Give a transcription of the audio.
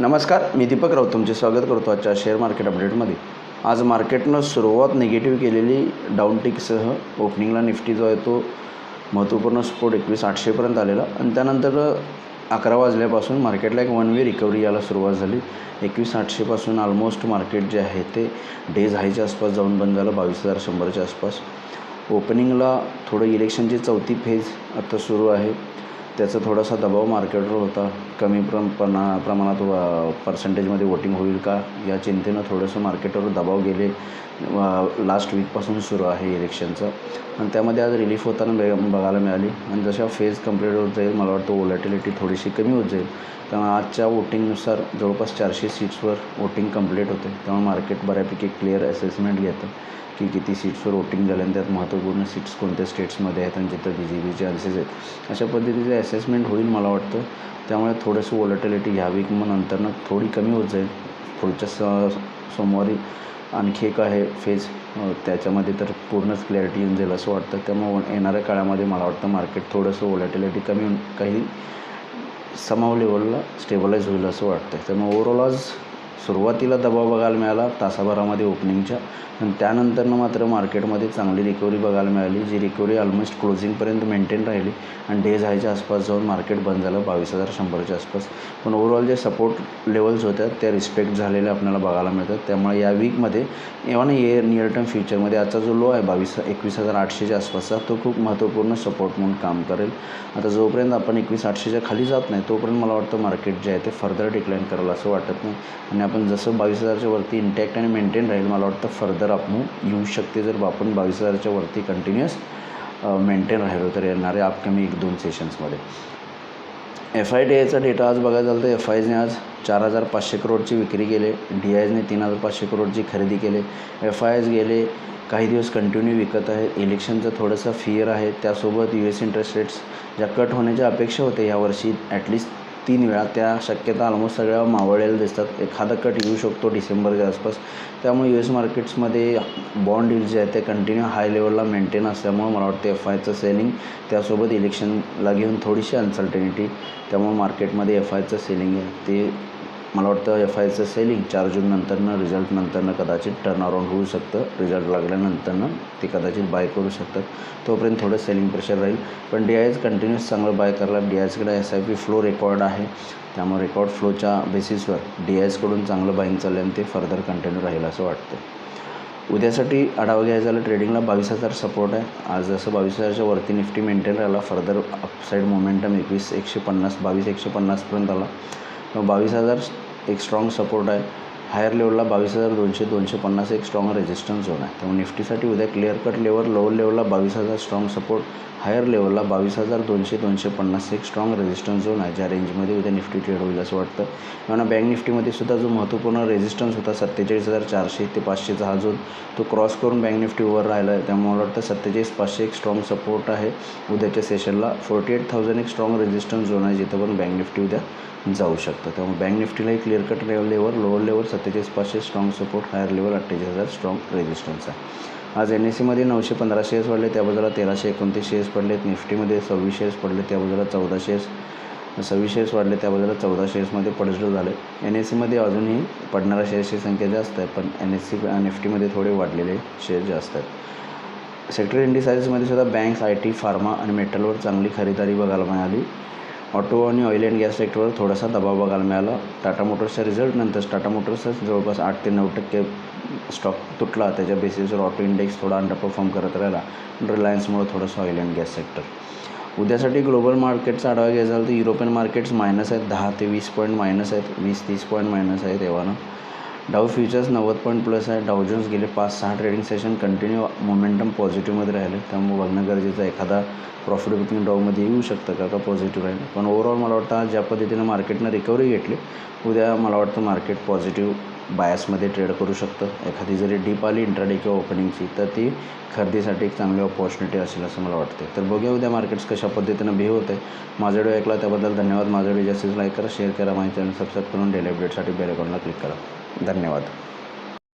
नमस्कार, मी दीपक राऊत तुमचे स्वागत करतो आजच्या शेअर मार्केट अपडेटमध्ये. आज मार्केटनं सुरुवात निगेटिव्ह केलेली डाऊनटिकसह ओपनिंगला निफ्टी जो आहे तो महत्त्वपूर्ण सपोर्ट 21,800पर्यंत आलेला आणि त्यानंतर 11 वाजल्यापासून मार्केटला एक वन वे रिकव्हरी यायला सुरुवात झाली. 21,800पासून ऑलमोस्ट मार्केट जे आहे ते डेज हायच्या आसपास जाऊन बंद झालं 22,100च्या आसपास. ओपनिंगला थोडं इलेक्शनची चौथी फेज आता सुरू आहे, त्याचा थोडासा दबाव मार्केटवर होता. कमी प्रमाणात पर्सेंटेजमध्ये वोटिंग होईल का या चिंतेनं थोडंसं मार्केटवर दबाव गेले. लास्ट वीकपासून सुरू आहे इलेक्शनचं आणि त्यामध्ये आज रिलीफ होताना बघायला मिळाली. आणि जशा फेज कंप्लीट होत जाईल मला वाटतं वोलॅटिलिटी थोडीशी कमी होत जाईल. त्यामुळे आजच्या वोटिंगनुसार जवळपास 400 सीट्सवर वोटिंग कंप्लीट होते. त्यामुळे मार्केट बऱ्यापैकी क्लिअर असेसमेंट घेतं की किती सीट्सवर वोटिंग झालं आणि त्यात महत्त्वपूर्ण सीट्स कोणत्या स्टेट्समध्ये आहेत आणि जिथं BJP चान्सेस आहेत अशा पद्धतीचे असेसमेंट होईल मला वाटतं. त्यामुळे थोडंसं वोलॅटिलिटी ह्यावी मग नंतरनं थोडी कमी होत जाईल. पुढच्या सोमवारी आणखी एक आहे फेज, त्याच्यामध्ये तर पूर्णच क्लॅरिटी येऊन जाईल असं वाटतं. त्यामुळे येणाऱ्या काळामध्ये मला वाटतं मार्केट थोडंसं वोलॅटिलिटी कमी होऊन काही समाव लेवलला स्टेबलाइज होईल असं वाटतं. त्यामुळे ओव्हरऑल आज सुरुवातीला दबाव बघायला मिळाला तासाभरामध्ये ओपनिंगच्या आणि त्यानंतरनं मात्र मार्केटमध्ये चांगली रिकव्हरी बघायला मिळाली, जी रिकव्हरी ऑलमोस्ट क्लोजिंगपर्यंत मेंटेन राहिली आणि डेज हायच्या आसपास जाऊन मार्केट बंद झालं 22,100च्या आसपास. पण ओव्हरऑल जे सपोर्ट लेवल्स होत्या त्या रिस्पेक्ट झालेल्या आपल्याला बघायला मिळतात. त्यामुळे या वीकमध्ये इव्हन नियर टर्म फ्युचरमध्ये आजचा जो लो आहे 21,800च्या आसपासचा तो खूप महत्त्वपूर्ण सपोर्ट म्हणून काम करेल. आता जोपर्यंत आपण 21,800च्या खाली जात नाही तोपर्यंत मला वाटतं मार्केट जे आहे ते फर्दर डिक्लाईन करेल असं वाटत नाही. आणि आपण जसं 22,000च्या वरती इंटॅक्ट आणि मेंटेन राहील मला वाटतं फर्दर आपण येऊ शकते जर आपण 22,000च्या वरती कंटिन्युअस मेंटेन राहिलो तर येणाऱ्या अपकमिंग 1-2 सेशन्समध्ये. FIDIचा डेटा आज बघायला झालं तर FISने आज 4,500 करोडची विक्री केली, DISने 3,500 करोडची खरेदी केली. FIS गेले काही दिवस कंटिन्यू विकत आहे. इलेक्शनचं थोडंसं फिअर आहे, त्यासोबत US इंटरेस्ट रेट्स ज्या कट होण्याच्या अपेक्षा होते यावर्षी ॲटलिस्ट 3 वेळा त्या शक्यता ऑलमोस्ट सगळ्या मावळलेल्या दिसतात. एखादा कट येऊ शकतो डिसेंबरच्या आसपास. त्यामुळे US मार्केट्समध्ये बॉन्ड यील्ड जे आहे ते कंटिन्यू हाय लेवलला मेंटेन असल्यामुळे मला वाटतं FIचं सेलिंग त्यासोबत इलेक्शनला घेऊन थोडीशी अनसर्टेनिटी, त्यामुळे मार्केटमध्ये FIचं सेलिंग आहे ते मला वाटतं FIचं सेलिंग 4 जून नंतरनं रिझल्ट नंतरनं कदाचित टर्न अराउंड होऊ शकतं. रिझल्ट लागल्यानंतरनं ते कदाचित बाय करू शकतात. तोपर्यंत थोडं सेलिंग प्रेशर राहील. पण DIS कंटिन्यूअस चांगलं बाय करायला. DISकडे SIP फ्लो रेकॉर्ड आहे, त्यामुळे रेकॉर्ड फ्लोच्या बेसिसवर DISकडून चांगलं बाईंग चाललं आणि ते फर्दर कंटिन्यू राहील असं वाटतं. उद्यासाठी आढावा घ्यायचा झालं ट्रेडिंगला 22,000 सपोर्ट आहे. आज जसं 22,000च्या वरती निफ्टी मेंटेन राहिला, फर्दर अपसाईड मोमेंटम 21,150-22,150पर्यंत आला. 22,000 एक स्ट्रॉंग सपोर्ट आहे. हायर लेवलला 22,200-250 एक स्ट्रॉंग रेजिस्टन्स झोन आहे. त्यामुळे निफ्टीसाठी उद्या क्लिअर कट लेवल लोअर लेवलला 22,000 स्ट्रॉंग सपोर्ट, हायर लेवलला 22,200-250 एक स्ट्रॉंग रेजिस्टन्स झोन आहे, ज्या रेंजमध्ये उद्या निफ्टी ट्रेड होईल असं वाटतं. किंवा बँक निफ्टीमध्ये सुद्धा जो महत्त्वपूर्ण रेजिस्टन्स होता 47,400 ते 500चा हा झोन तो क्रॉस करून बँक निफ्टी वर राहिला आहे. त्यामुळे मला वाटतं 47,500 एक स्ट्रॉंग सपोर्ट आहे उद्याच्या सेशनला. 48,000 एक स्ट्रॉंग रेजिस्टन्स झोन आहे जिथं पण बँक निफ्टी उद्या जाऊ शकतं. त्यामुळे बँक निफ्टीलाही clear cut level lower level 47,500 strong support, higher level 28,000 strong resistance आहे. आज NSEमध्ये 915 शेअर्स वाढले, त्या बाजूला 1,329 शेअर्स पडलेत. निफ्टीमध्ये 26 शेअर्स पडले, त्या बाजूला 26 शेअर्स वाढले, त्या बाजूला 14 शेअर्समध्ये पडझड झाले. NSEमध्ये अजूनही पडणाऱ्या शेअर्सची संख्या जास्त आहे, पण निफ्टीमध्ये थोडे वाढलेले शेअर जास्त आहेत. सेक्टर इंडिसाइजमध्ये सुद्धा बँक्स, IT, फार्मा आणि मेटलवर चांगली खरेदी बघायला मिळाली. ऑटो आणि ऑइल अँड गॅस सेक्टरवर थोडासा दबाव बघायला मिळाला. टाटा मोटर्सच्या रिझल्टनंतर टाटा मोटर्सच जवळपास 8 ते 9% स्टॉक तुटला. त्याच्या बेसिसवर ऑटो इंडेक्स थोडा अंडरपरफॉर्म करत राहिला. रिलायन्समुळे थोडंसं ऑइल अँड गॅस सेक्टर. उद्यासाठी ग्लोबल मार्केटचा आढावा घ्यायचा झाला तर युरोपियन मार्केट्स मायनस आहेत, 10 ते 20 पॉईंट मायनस आहेत, 20-30 पॉईंट मायनस आहेत एव्हाना. डाऊ फ्युचर्स 90 पॉईंट प्लस आहे. डाऊ जोन्स गेले 5-6 ट्रेडिंग सेशन कंटिन्यू मोमेंटम पॉझिटिव्हमध्ये राहिले. त्यामुळे बघणं गरजेचं एखादा प्रॉफिट बुकिंग डाऊमध्ये येऊ शकतं का पॉझिटिव्ह राहील. पण ओव्हरऑल मला वाटतं आज ज्या पद्धतीनं मार्केटनं रिकव्हरी घेतली उद्या मला वाटतं मार्केट पॉझिटिव्ह बायसमध्ये ट्रेड करू शकतं. एखादी जरी डीप आली इंट्राडे किंवा ओपनिंगची तर ती खरेदीसाठी एक चांगली अपॉर्च्युनिटी असेल असं मला वाटते. तर बघूया उद्या मार्केट्स कशा पद्धतीनं बिहेव होतं आहे. माझा व्हिडिओ ऐकला त्याबद्दल धन्यवाद. माझा व्हिडिओ जास्तीत लाईक करा, शेअर करा, माझ्या चॅनल सबस्क्राईब करून डेली अपडेटसाठी बेल आयकॉनला क्लिक करा. धन्यवाद.